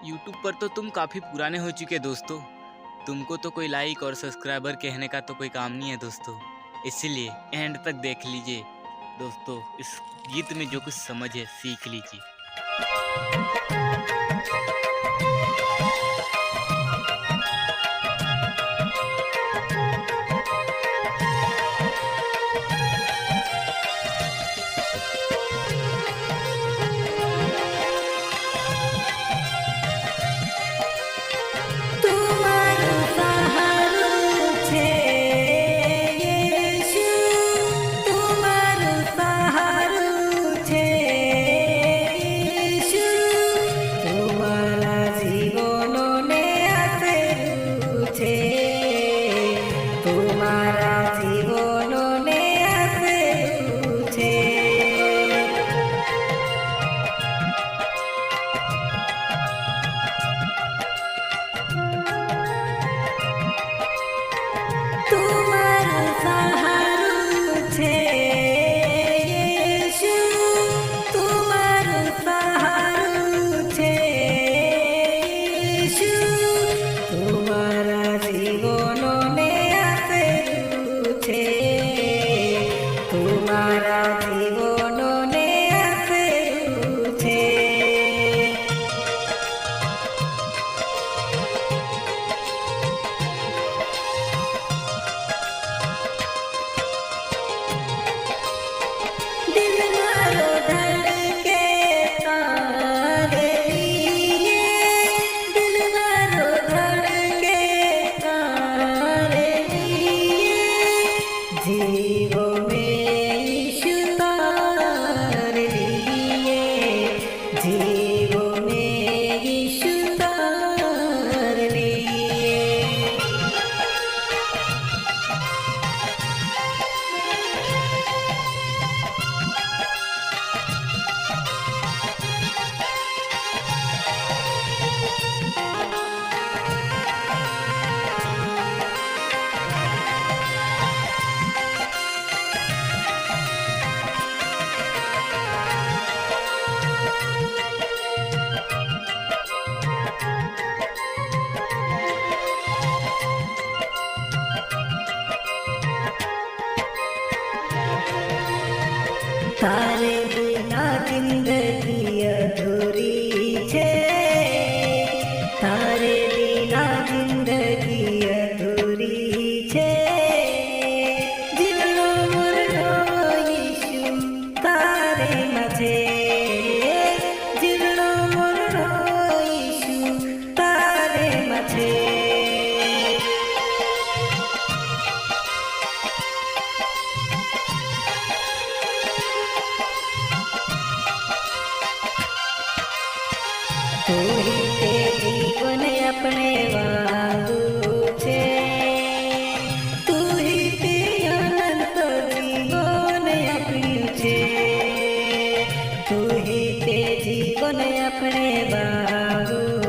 YouTube पर तो तुम काफ़ी पुराने हो चुके दोस्तों। तुमको तो कोई लाइक और सब्सक्राइबर कहने का तो कोई काम नहीं है दोस्तों। इसीलिए एंड तक देख लीजिए दोस्तों, इस गीत में जो कुछ समझ है सीख लीजिए। तारे बिना जिंदगी अधूरी छे, तारे बिना जिंदगी अधूरी छे। दिलनो मरनो यीशु तारे मझे, दिलनो मरनो यीशु तारे मझे। तू ही ते जीवन अपने वांगू छे, तू ही ते अनंत जीवन आप्યું છે, तू ही ते जीवन अपने वांगू